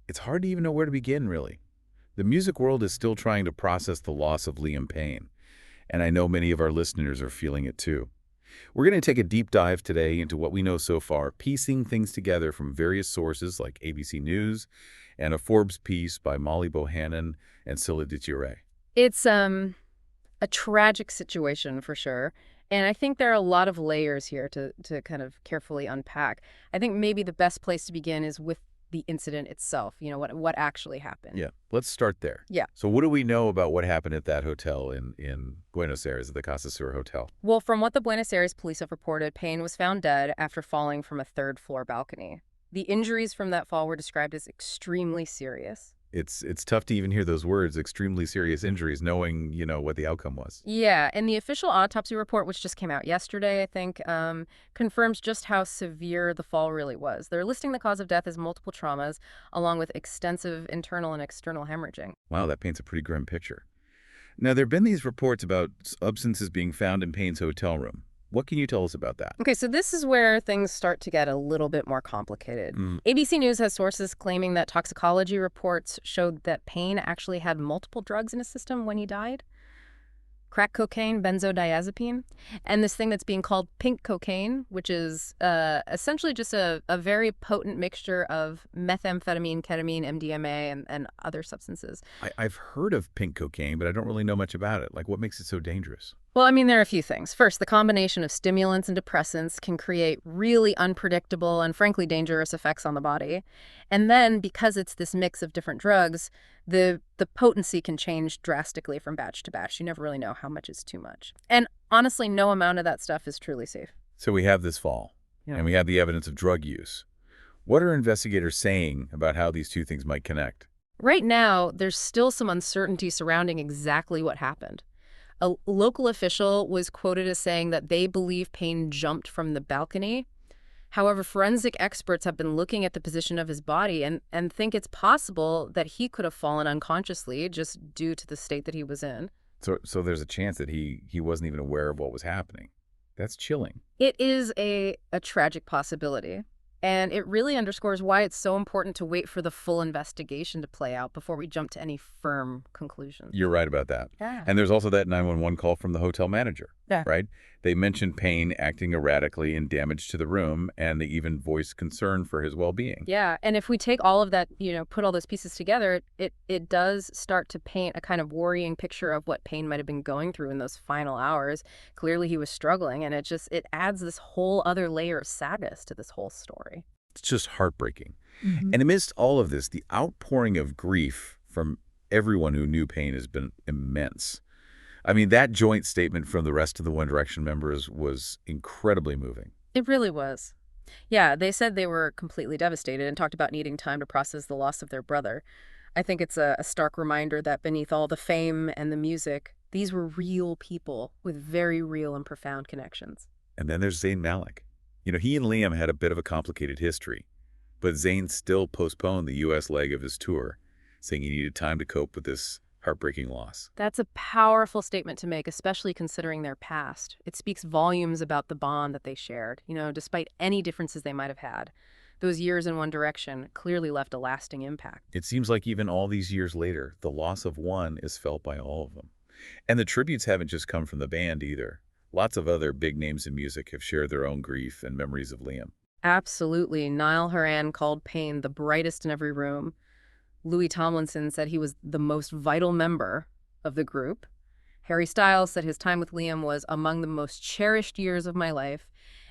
It's hard to even know where to begin, really. The music world is still trying to process the loss of Liam Payne, and I know many of our listeners are feeling it too. We're going to take a deep dive today into what we know so far, piecing things together from various sources like ABC News and a Forbes piece by Molly Bohannon and Scylla DiChiare. It's a tragic situation for sure. And I think there are a lot of layers here to kind of carefully unpack. I think maybe the best place to begin is with the incident itself, what actually happened. Yeah, let's start there. Yeah. So what do we know about what happened at that hotel in Buenos Aires, at the Casa Sur Hotel? Well, from what the Buenos Aires police have reported, Payne was found dead after falling from a third-floor balcony. The injuries from that fall were described as extremely serious. It's tough to even hear those words, extremely serious injuries, knowing, what the outcome was. Yeah, and the official autopsy report, which just came out yesterday, I think, confirms just how severe the fall really was. They're listing the cause of death as multiple traumas, along with extensive internal and external hemorrhaging. Wow, that paints a pretty grim picture. Now, there have been these reports about substances being found in Payne's hotel room. What can you tell us about that? Okay, so this is where things start to get a little bit more complicated. ABC News has sources claiming that toxicology reports showed that Payne actually had multiple drugs in his system when he died. Crack cocaine, benzodiazepine, and this thing that's being called pink cocaine, which is essentially just a very potent mixture of methamphetamine, ketamine, MDMA, and other substances. I've heard of pink cocaine, but I don't really know much about it. Like, what makes it so dangerous? Well, I mean, there are a few things. First, the combination of stimulants and depressants can create really unpredictable and frankly dangerous effects on the body. And then, because it's this mix of different drugs, the potency can change drastically from batch to batch. You never really know how much is too much. And honestly, no amount of that stuff is truly safe. So we have this fall, and we have the evidence of drug use. What are investigators saying about how these two things might connect? Right now, there's still some uncertainty surrounding exactly what happened. A local official was quoted as saying that they believe Payne jumped from the balcony. However, forensic experts have been looking at the position of his body and think it's possible that he could have fallen unconsciously just due to the state that he was in. So there's a chance that he wasn't even aware of what was happening. That's chilling. It is a tragic possibility. And it really underscores why it's so important to wait for the full investigation to play out before we jump to any firm conclusions. You're right about that. Yeah. And there's also that 911 call from the hotel manager, Yeah. right? They mentioned Payne acting erratically and damage to the room, and they even voiced concern for his well-being. Yeah, and if we take all of that, put all those pieces together, it does start to paint a kind of worrying picture of what Payne might have been going through in those final hours. Clearly he was struggling, and it adds this whole other layer of sadness to this whole story. It's just heartbreaking. And amidst all of this, the outpouring of grief from everyone who knew Payne has been immense. I mean, that joint statement from the rest of the One Direction members was incredibly moving. It really was. Yeah, they said they were completely devastated and talked about needing time to process the loss of their brother. I think it's a stark reminder that beneath all the fame and the music, these were real people with very real and profound connections. And then there's Zayn Malik. He and Liam had a bit of a complicated history, but Zayn still postponed the U.S. leg of his tour, saying he needed time to cope with this heartbreaking loss. That's a powerful statement to make, especially considering their past. It speaks volumes about the bond that they shared, despite any differences they might have had. Those years in One Direction clearly left a lasting impact. It seems like even all these years later, the loss of one is felt by all of them. And the tributes haven't just come from the band either. Lots of other big names in music have shared their own grief and memories of Liam. Absolutely. Niall Horan called Payne the brightest in every room. Louis Tomlinson said he was the most vital member of the group. Harry Styles said his time with Liam was among the most cherished years of my life.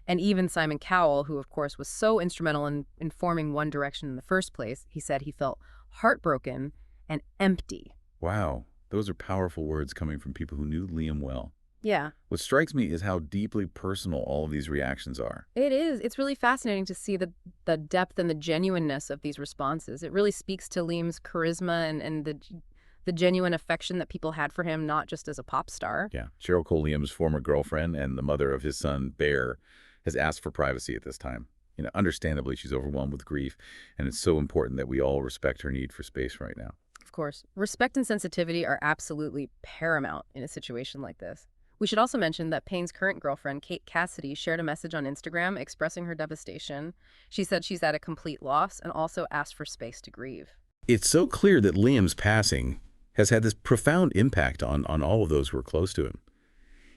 And even Simon Cowell, who of course was so instrumental in forming One Direction in the first place, he said he felt heartbroken and empty. Wow, those are powerful words coming from people who knew Liam well. Yeah. What strikes me is how deeply personal all of these reactions are. It is. It's really fascinating to see the depth and the genuineness of these responses. It really speaks to Liam's charisma and the genuine affection that people had for him, not just as a pop star. Yeah. Cheryl Cole, Liam's former girlfriend and the mother of his son, Bear, has asked for privacy at this time. Understandably, she's overwhelmed with grief, and it's so important that we all respect her need for space right now. Of course. Respect and sensitivity are absolutely paramount in a situation like this. We should also mention that Payne's current girlfriend, Kate Cassidy, shared a message on Instagram expressing her devastation. She said she's at a complete loss and also asked for space to grieve. It's so clear that Liam's passing has had this profound impact on all of those who are close to him.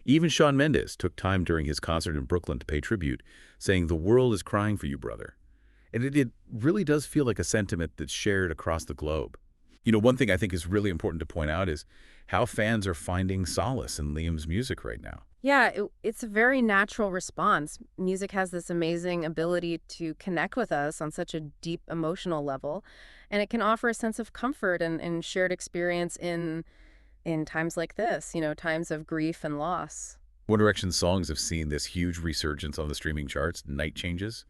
Even Shawn Mendes took time during his concert in Brooklyn to pay tribute, saying, "The world is crying for you, brother." And it really does feel like a sentiment that's shared across the globe. One thing I think is really important to point out is how fans are finding solace in Liam's music right now. Yeah, it's a very natural response. Music has this amazing ability to connect with us on such a deep emotional level, and it can offer a sense of comfort and shared experience in times like this, times of grief and loss. One Direction's songs have seen this huge resurgence on the streaming charts. Night Changes,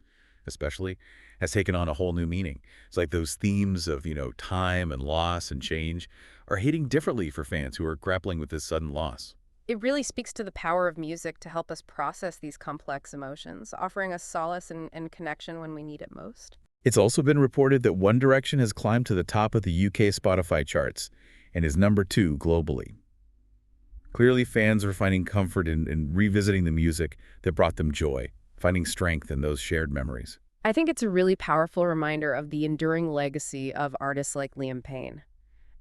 especially, has taken on a whole new meaning. It's like those themes of, time and loss and change are hitting differently for fans who are grappling with this sudden loss. It really speaks to the power of music to help us process these complex emotions, offering us solace and connection when we need it most. It's also been reported that One Direction has climbed to the top of the UK Spotify charts and is #2 globally. Clearly, fans are finding comfort in revisiting the music that brought them joy, finding strength in those shared memories. I think it's a really powerful reminder of the enduring legacy of artists like Liam Payne.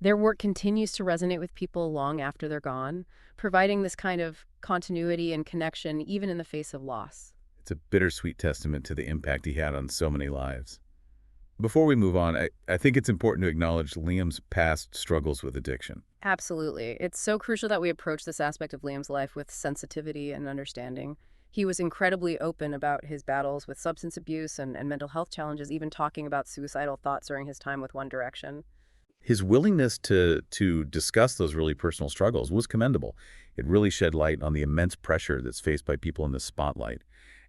Their work continues to resonate with people long after they're gone, providing this kind of continuity and connection even in the face of loss. It's a bittersweet testament to the impact he had on so many lives. Before we move on, I think it's important to acknowledge Liam's past struggles with addiction. Absolutely. It's so crucial that we approach this aspect of Liam's life with sensitivity and understanding. He was incredibly open about his battles with substance abuse and mental health challenges, even talking about suicidal thoughts during his time with One Direction. His willingness to discuss those really personal struggles was commendable. It really shed light on the immense pressure that's faced by people in the spotlight.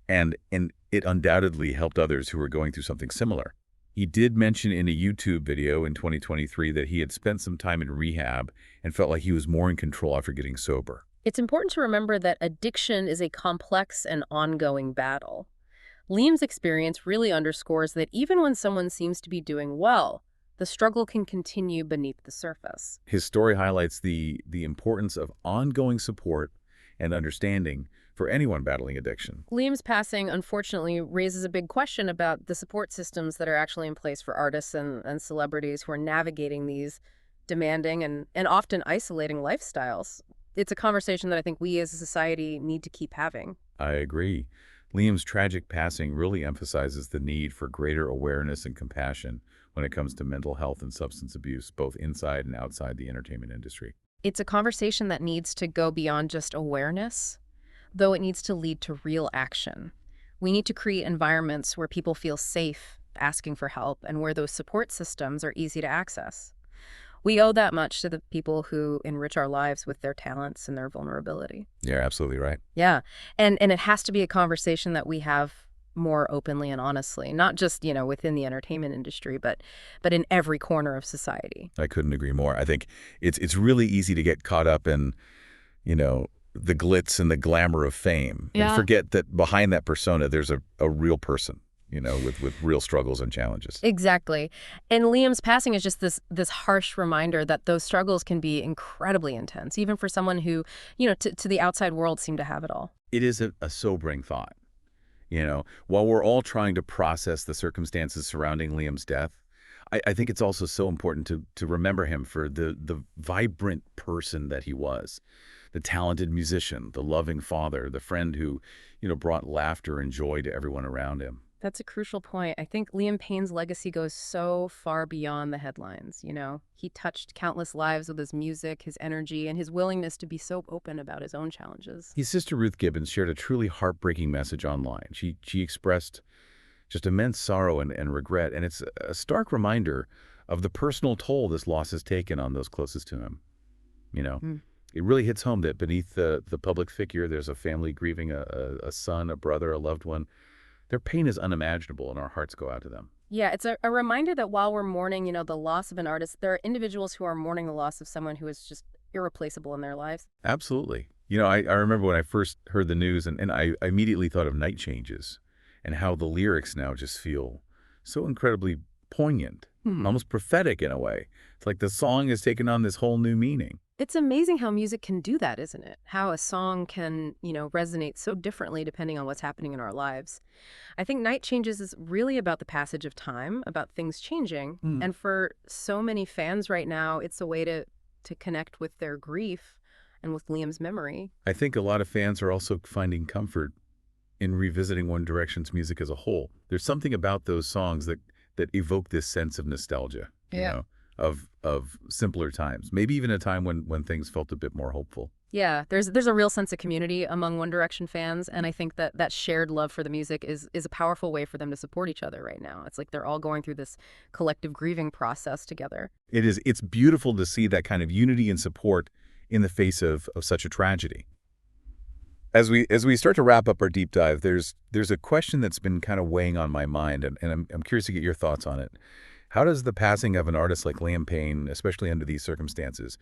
And it undoubtedly helped others who were going through something similar. He did mention in a YouTube video in 2023 that he had spent some time in rehab and felt like he was more in control after getting sober. It's important to remember that addiction is a complex and ongoing battle. Liam's experience really underscores that even when someone seems to be doing well, the struggle can continue beneath the surface. His story highlights the importance of ongoing support and understanding for anyone battling addiction. Liam's passing, unfortunately, raises a big question about the support systems that are actually in place for artists and celebrities who are navigating these demanding and often isolating lifestyles. It's a conversation that I think we as a society need to keep having. I agree. Liam's tragic passing really emphasizes the need for greater awareness and compassion when it comes to mental health and substance abuse, both inside and outside the entertainment industry. It's a conversation that needs to go beyond just awareness, though it needs to lead to real action. We need to create environments where people feel safe asking for help and where those support systems are easy to access. We owe that much to the people who enrich our lives with their talents and their vulnerability. You're absolutely right. Yeah. And it has to be a conversation that we have more openly and honestly, not just, within the entertainment industry, but in every corner of society. I couldn't agree more. I think it's really easy to get caught up in, the glitz and the glamour of fame and forget that behind that persona, there's a real person, with real struggles and challenges. Exactly. And Liam's passing is just this harsh reminder that those struggles can be incredibly intense, even for someone who, to the outside world seemed to have it all. It is a sobering thought. While we're all trying to process the circumstances surrounding Liam's death, I think it's also so important to remember him for the vibrant person that he was, the talented musician, the loving father, the friend who, brought laughter and joy to everyone around him. That's a crucial point. I think Liam Payne's legacy goes so far beyond the headlines, He touched countless lives with his music, his energy, and his willingness to be so open about his own challenges. His sister Ruth Gibbons shared a truly heartbreaking message online. She expressed just immense sorrow and regret, and it's a stark reminder of the personal toll this loss has taken on those closest to him. It really hits home that beneath the public figure, there's a family grieving a son, a brother, a loved one. Their pain is unimaginable, and our hearts go out to them. Yeah, it's a reminder that while we're mourning, the loss of an artist, there are individuals who are mourning the loss of someone who is just irreplaceable in their lives. Absolutely. I remember when I first heard the news, and I immediately thought of Night Changes and how the lyrics now just feel so incredibly poignant, almost prophetic in a way. It's like the song has taken on this whole new meaning. It's amazing how music can do that, isn't it? How a song can, resonate so differently depending on what's happening in our lives. I think Night Changes is really about the passage of time, about things changing. Hmm. And for so many fans right now, it's a way to connect with their grief and with Liam's memory. I think a lot of fans are also finding comfort in revisiting One Direction's music as a whole. There's something about those songs that evoke this sense of nostalgia, Yeah. of simpler times. Maybe even a time when things felt a bit more hopeful. Yeah, there's a real sense of community among One Direction fans, and I think that shared love for the music is a powerful way for them to support each other right now. It's like they're all going through this collective grieving process together. It's beautiful to see that kind of unity and support in the face of such a tragedy. As we start to wrap up our deep dive, there's a question that's been kind of weighing on my mind, and I'm curious to get your thoughts on it. How does the passing of an artist like Liam Payne, especially under these circumstances,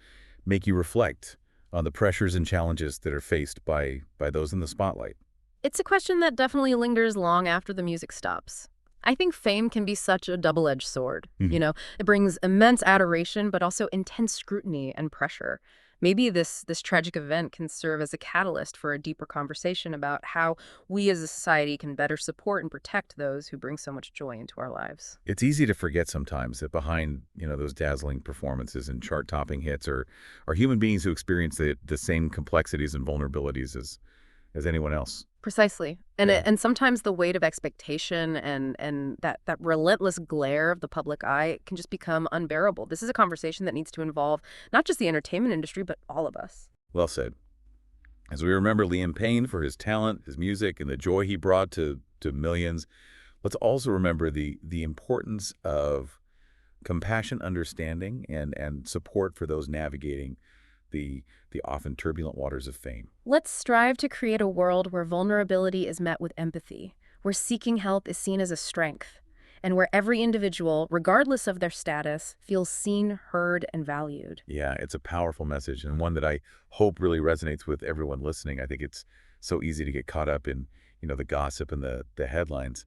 make you reflect on the pressures and challenges that are faced by those in the spotlight? It's a question that definitely lingers long after the music stops. I think fame can be such a double-edged sword. Mhm. It brings immense adoration, but also intense scrutiny and pressure. Maybe this tragic event can serve as a catalyst for a deeper conversation about how we as a society can better support and protect those who bring so much joy into our lives. It's easy to forget sometimes that behind, those dazzling performances and chart-topping hits are human beings who experience the same complexities and vulnerabilities as anyone else. Precisely. And Yeah. and sometimes the weight of expectation and that relentless glare of the public eye can just become unbearable. This is a conversation that needs to involve not just the entertainment industry, but all of us. Well said. As we remember Liam Payne for his talent, his music, and the joy he brought to millions, let's also remember the importance of compassion, understanding, and support for those navigating the often turbulent waters of fame. Let's strive to create a world where vulnerability is met with empathy, where seeking help is seen as a strength, and where every individual, regardless of their status, feels seen, heard, and valued. Yeah, it's a powerful message and one that I hope really resonates with everyone listening. I think it's so easy to get caught up in, the gossip and the headlines.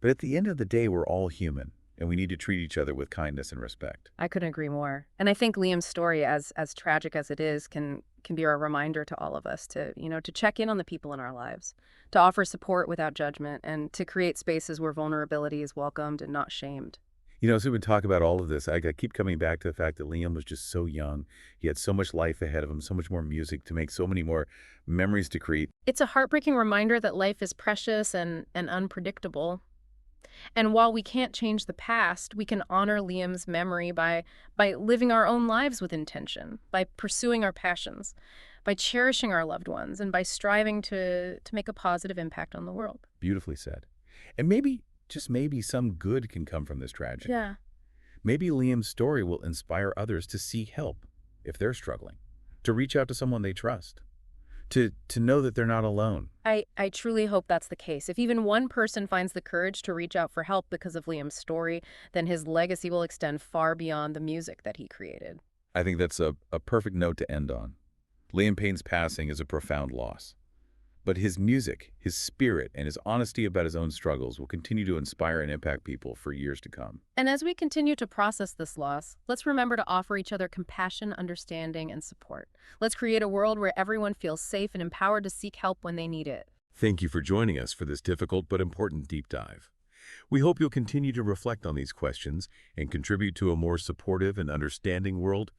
But at the end of the day, we're all human, and we need to treat each other with kindness and respect. I couldn't agree more. And I think Liam's story, as tragic as it is, can be a reminder to all of us to check in on the people in our lives, to offer support without judgment, and to create spaces where vulnerability is welcomed and not shamed. As we would talk about all of this, I keep coming back to the fact that Liam was just so young. He had so much life ahead of him, so much more music to make, so many more memories to create. It's a heartbreaking reminder that life is precious and unpredictable. And while we can't change the past, we can honor Liam's memory by living our own lives with intention, by pursuing our passions, by cherishing our loved ones, and by striving to make a positive impact on the world. Beautifully said. And maybe, just maybe, some good can come from this tragedy. Yeah. Maybe Liam's story will inspire others to seek help if they're struggling, to reach out to someone they trust, to know that they're not alone. I truly hope that's the case. If even one person finds the courage to reach out for help because of Liam's story, then his legacy will extend far beyond the music that he created. I think that's a perfect note to end on. Liam Payne's passing is a profound loss. But his music, his spirit, and his honesty about his own struggles will continue to inspire and impact people for years to come. And as we continue to process this loss, let's remember to offer each other compassion, understanding, and support. Let's create a world where everyone feels safe and empowered to seek help when they need it. Thank you for joining us for this difficult but important deep dive. We hope you'll continue to reflect on these questions and contribute to a more supportive and understanding world